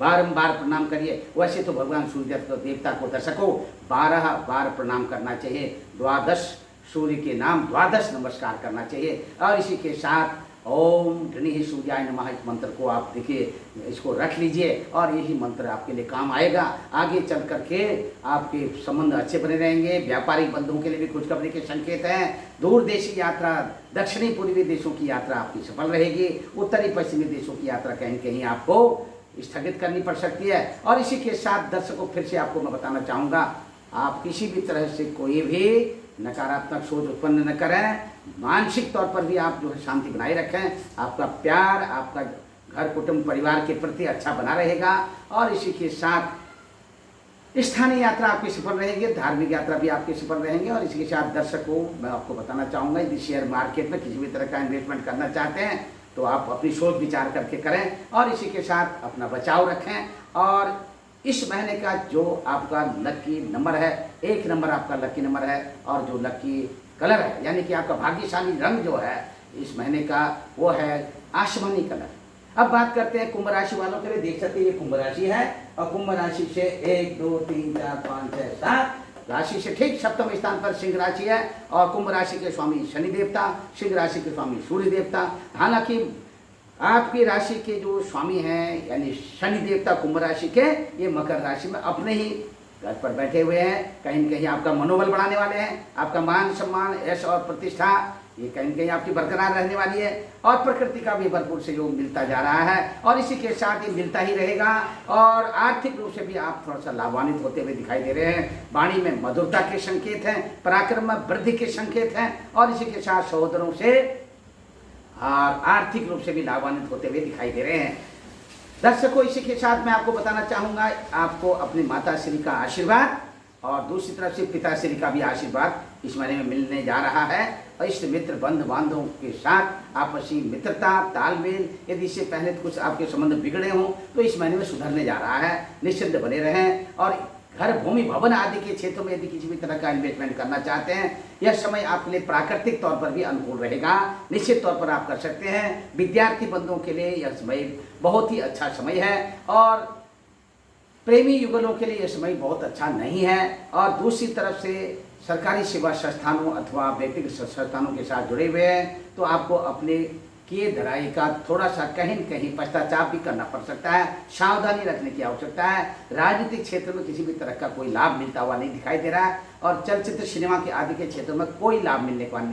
बारंबार प्रणाम करिए। वैसे तो भगवान सूर्य देवता को दर्शकों 12 बार प्रणाम करना चाहिए। 12 सूर्य के नाम 12 नमस्कार करना चाहिए। और इसी के साथ ओम घृणी ही सूर्याय नमः इस मंत्र को आप देखिए, इसको रख लीजिए और यही मंत्र आपके लिए काम आएगा। आगे चल करके आपके संबंध अच्छे बने रहेंगे। व्यापारिक बंधुओं के लिए भी खुशखबरी के संकेत हैं। दूर देशी यात्रा, दक्षिणी पूर्वी देशों की यात्रा आपकी सफल रहेगी। उत्तरी पश्चिमी देशों की यात्रा कहीं कहीं आपको स्थगित करनी पड़ सकती है। और इसी के साथ दर्शकों, फिर से आपको मैं बताना चाहूँगा, आप किसी भी तरह से कोई भी नकारात्मक सोच उत्पन्न न करें। मानसिक तौर पर भी आप जो है शांति बनाए रखें। आपका प्यार, आपका घर कुटुंब परिवार के प्रति अच्छा बना रहेगा। और इसी के साथ स्थानीय यात्रा आपकी सफल रहेगी, धार्मिक यात्रा भी आपकी सफल रहेंगे। और इसी के साथ दर्शकों, मैं आपको बताना चाहूँगा, यदि शेयर मार्केट में किसी भी तरह का इन्वेस्टमेंट करना चाहते हैं तो आप अपनी सोच विचार करके करें। और इसी के साथ अपना बचाव रखें। और इस महीने का जो आपका लकी नंबर है, 1 नंबर आपका लकी नंबर है। और जो लकी कलर है, यानी कि आपका भाग्यशाली रंग जो है इस महीने का, वो है आसमानी कलर। अब बात करते हैं कुंभ राशि वालों के लिए। देख सकते हैं ये कुंभ राशि है और कुंभ राशि से 1 2 3 4 5 6 7 राशि से ठीक सप्तम स्थान पर सिंह राशि है और कुंभ राशि के स्वामी शनि देवता, सिंह राशि के स्वामी सूर्य देवता। हालांकि आपकी राशि के जो स्वामी हैं यानी शनि देवता कुंभ राशि के, ये मकर राशि में अपने ही घर पर बैठे हुए हैं। कहीं न कहीं आपका मनोबल बढ़ाने वाले हैं, आपका मान सम्मान यश और प्रतिष्ठा ये कहीं न कहीं आपकी बरकरार रहने वाली है और प्रकृति का भी भरपूर सहयोग मिलता जा रहा है और इसी के साथ ये मिलता ही रहेगा। और आर्थिक रूप से भी आप थोड़ा सा लाभान्वित होते हुए दिखाई दे रहे हैं। वाणी में मधुरता के संकेत हैं, पराक्रम में वृद्धि के संकेत हैं और इसी के साथ सहोदरों से आर्थिक रूप से भी लाभान्वित होते हुए दिखाई दे रहे हैं। दर्शकों, इसी के साथ मैं आपको बताना चाहूँगा, आपको अपनी माता श्री का आशीर्वाद और दूसरी तरफ से पिताश्री का भी आशीर्वाद इस महीने में मिलने जा रहा है। और इष्ट मित्र बंधु बांधवों के साथ आपसी मित्रता तालमेल, यदि इससे पहले कुछ आपके संबंध बिगड़े हों तो इस महीने में सुधरने जा रहा है। निश्चिंत बने रहें और घर भूमि भवन आदि के क्षेत्रों में यदि किसी भी तरह का इन्वेस्टमेंट करना चाहते हैं, यह समय आपके लिए प्राकृतिक तौर पर भी अनुकूल रहेगा। निश्चित तौर पर आप कर सकते हैं। विद्यार्थी बंधुओं के लिए यह समय बहुत ही अच्छा समय है और प्रेमी युगलों के लिए यह समय बहुत अच्छा नहीं है। और दूसरी तरफ से सरकारी सेवा संस्थानों अथवा व्यक्तिगत संस्थानों के साथ जुड़े हुए हैं तो आपको अपने किए धराई का थोड़ा सा कहीं न कहीं पश्चाताप भी करना पड़ सकता है। सावधानी रखने की आवश्यकता है। राजनीतिक क्षेत्र में किसी भी तरह का कोई लाभ मिलता हुआ नहीं दिखाई दे रहा है और चलचित्र सिनेमा के आदि के क्षेत्रों में कोई लाभ मिलने का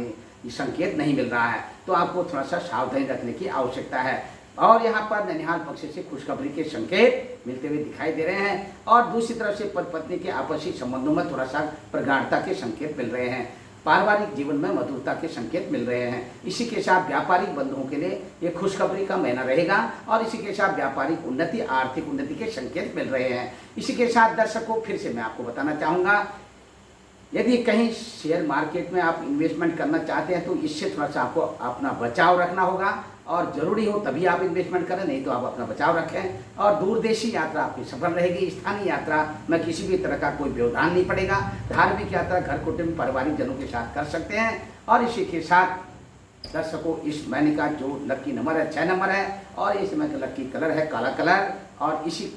संकेत नहीं मिल रहा है, तो आपको थोड़ा सा सावधानी रखने की आवश्यकता है। और यहाँ पर ननिहाल पक्ष से खुशखबरी के संकेत मिलते हुए दिखाई दे रहे हैं और दूसरी तरफ से पति पत्नी के आपसी संबंधों में थोड़ा सा प्रगाढ़ता के संकेत मिल रहे हैं। पारिवारिक जीवन में मधुरता के संकेत मिल रहे हैं। इसी के साथ व्यापारिक बंधुओं के लिए ये खुशखबरी का महीना रहेगा और इसी के साथ व्यापारिक उन्नति आर्थिक उन्नति के संकेत मिल रहे हैं। इसी के साथ दर्शकों, फिर से मैं आपको बताना चाहूँगा, यदि कहीं शेयर मार्केट में आप इन्वेस्टमेंट करना चाहते हैं तो इससे थोड़ा सा आपको अपना बचाव रखना होगा और ज़रूरी हो तभी आप इन्वेस्टमेंट करें, नहीं तो आप अपना बचाव रखें। और दूरदेशी यात्रा आपकी सफल रहेगी। स्थानीय यात्रा में किसी भी तरह का कोई व्यवधान नहीं पड़ेगा। धार्मिक यात्रा घर कुटुंब पारिवारिक जनों के साथ कर सकते हैं। और इसी के साथ दर्शकों, इस महीने का जो लकी नंबर है 6 नंबर है और इस समय का लकी कलर है काला कलर और इसी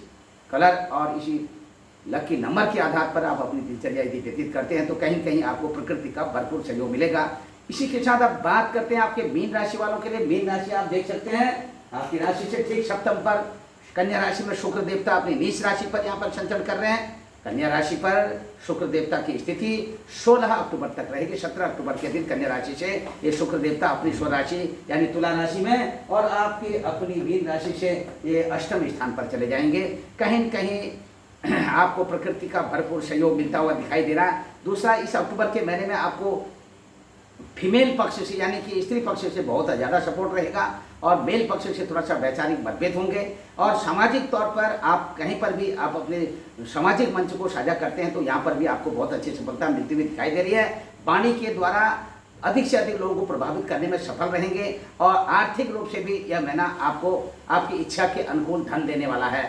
कलर और इसी लकी नंबर के आधार पर आप अपनी दिनचर्या यदि व्यतीत करते हैं तो कहीं कहीं आपको प्रकृति का भरपूर सहयोग मिलेगा। इसी के साथ अब बात करते हैं आपके मीन राशि वालों के लिए। मीन राशि आप देख सकते हैं, आपकी राशि से ठीक सप्तम पर कन्या राशि में शुक्र देवता अपनी नीच राशि पर यहाँ पर संचरण कर रहे हैं। कन्या राशि पर शुक्र देवता की स्थिति 16 अक्टूबर तक रहेगी। 17 अक्टूबर के दिन कन्या राशि से ये शुक्र देवता अपनी स्वराशि यानी तुला राशि में और आपकी अपनी मीन राशि से ये अष्टम स्थान पर चले जाएंगे। कहीं न कहीं आपको प्रकृति का भरपूर सहयोग मिलता हुआ दिखाई दे रहा है। दूसरा, इस अक्टूबर के महीने में आपको फीमेल पक्ष से यानी कि स्त्री पक्ष से बहुत ज़्यादा सपोर्ट रहेगा और मेल पक्ष से थोड़ा सा वैचारिक मतभेद होंगे। और सामाजिक तौर पर आप कहीं पर भी आप अपने सामाजिक मंच को साझा करते हैं तो यहाँ पर भी आपको बहुत अच्छी सफलता मिलती हुई दिखाई दे रही है। वाणी के द्वारा अधिक से अधिक लोगों को प्रभावित करने में सफल रहेंगे और आर्थिक रूप से भी यह महीना आपको आपकी इच्छा के अनुकूल धन देने वाला है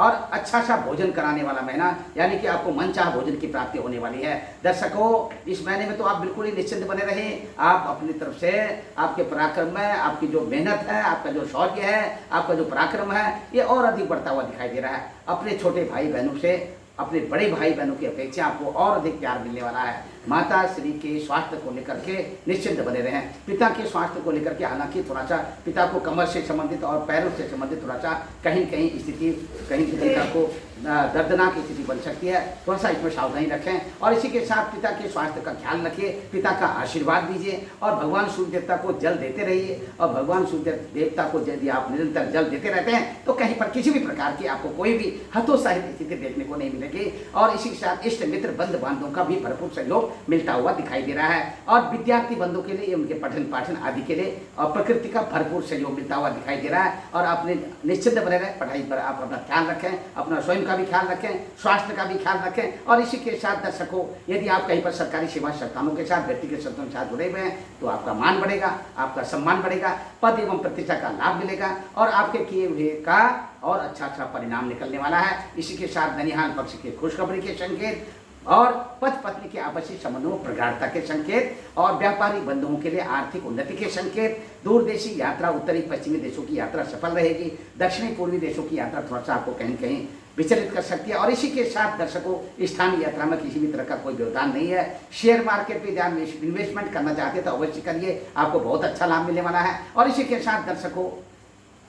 और अच्छा सा भोजन कराने वाला महीना, यानी कि आपको मनचाहा भोजन की प्राप्ति होने वाली है। दर्शकों, इस महीने में तो आप बिल्कुल ही निश्चिंत बने रहें। आप अपनी तरफ से आपके पराक्रम में आपकी जो मेहनत है, आपका जो शौर्य है, आपका जो पराक्रम है, ये और अधिक बढ़ता हुआ दिखाई दे रहा है। अपने छोटे भाई बहनों से अपने बड़े भाई बहनों की अपेक्षा आपको और अधिक प्यार मिलने वाला है। माता श्री के स्वास्थ्य को लेकर के निश्चिंत बने रहें। पिता के स्वास्थ्य को लेकर के हालांकि थोड़ा सा पिता को कमर से संबंधित और पैरों से संबंधित थोड़ा सा कहीं कहीं स्थिति कहीं पिता को दर्दनाक स्थिति बन सकती है। थोड़ा सा इसमें सावधानी रखें और इसी के साथ पिता के स्वास्थ्य का ख्याल रखिए, पिता का आशीर्वाद दीजिए और भगवान सूर्य देवता को जल देते रहिए। और भगवान सूर्य देवता को यदि आप निरंतर जल देते रहते हैं तो कहीं पर किसी भी प्रकार की आपको कोई भी हतोत्साहित स्थिति देखने को नहीं मिलेगी। और इसी के साथ इष्ट मित्र बंधु बांधवों का भी भरपूर सहयोग मिलता हुआ दिखाई दे रहा है। और विद्यार्थी बंधुओं के लिए उनके पठन पाठन आदि के लिए और प्रकृति का भरपूर सहयोग मिलता हुआ दिखाई दे रहा है। और आपने निश्चिंत बने रहे, पढ़ाई पर आप अपना ख्याल रखें, अपना स्वयं का भी ख्याल रखें, स्वास्थ्य का भी ख्याल रखें। और इसी के साथ दर्शकों, यदि आप कहीं पर सरकारी सेवा संस्थानों के साथ व्यक्तिगत संस्थानों के साथ जुड़े हुए हैं तो आपका मान बढ़ेगा, आपका सम्मान बढ़ेगा, पद एवं प्रतिष्ठा का लाभ मिलेगा और आपके किए हुए का और अच्छा परिणाम निकलने वाला है। इसी के साथ ननिहाल पक्ष के खुशखबरी के संकेत, और पति पत्नी के आपसी संबंधों में प्रगाढ़ता के संकेत, और व्यापारिक बंधुओं के लिए आर्थिक उन्नति के संकेत। दूरदेशी यात्रा, उत्तरी पश्चिमी देशों की यात्रा सफल रहेगी। दक्षिणी पूर्वी देशों की यात्रा थोड़ा सा आपको कहीं कहीं विचलित कर सकती है। और इसी के साथ दर्शकों, स्थानीय यात्रा में किसी भी तरह का कोई व्यवधान नहीं है। शेयर मार्केट में ध्यान इन्वेस्टमेंट करना चाहते हैं तो अवश्य करिए, आपको बहुत अच्छा लाभ मिलने वाला है। और इसी के साथ दर्शकों,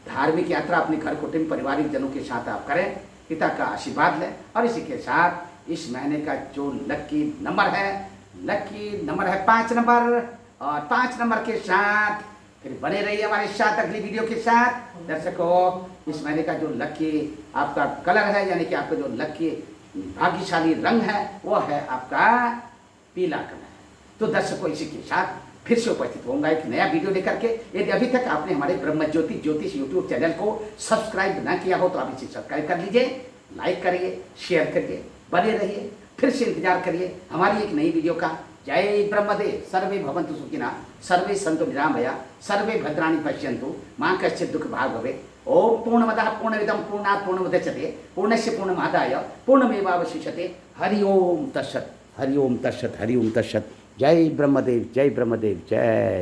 धार्मिक यात्रा अपने घर कुटुंब पारिवारिक जनों के साथ आप करें, पिता का आशीर्वाद लें। और इसी के साथ इस महीने का जो लकी नंबर है 5 नंबर, और 5 नंबर के साथ फिर बने रहिए हमारे साथ अगली वीडियो के साथ। दर्शकों, इस महीने का जो लकी आपका कलर है, यानी कि आपका जो लकी भाग्यशाली रंग है, वो है आपका पीला कलर। तो दर्शकों, इसी के साथ फिर से उपस्थित होऊंगा एक नया वीडियो लेकर के। यदि अभी तक आपने हमारे ब्रह्म ज्योति ज्योतिष यूट्यूब चैनल को सब्सक्राइब न किया हो तो आप इसे सब्सक्राइब कर लीजिए, लाइक करिए, शेयर करिए, बने रहिए, फिर से इंतजार करिए हमारी एक नई वीडियो का। जय ब्रह्मदेव। सर्वे भवन्तु सुखिनः, सर्वे सन्तु निरामया, सर्वे भद्राणि पश्यन्तु, मा कश्चित् दुःख भाग् भवेत्। ओम पूर्णमदः पूर्णमिदं पूर्णात् पूर्णमुदच्यते, पूर्णस्य पूर्णमादाय पूर्णमेवावशिष्यते। हरि ओम तत्सत्, हरि ओम तत्सत्, हरि ओम तत्सत्। जय ब्रह्मदेव, जय ब्रह्मदेव, जय।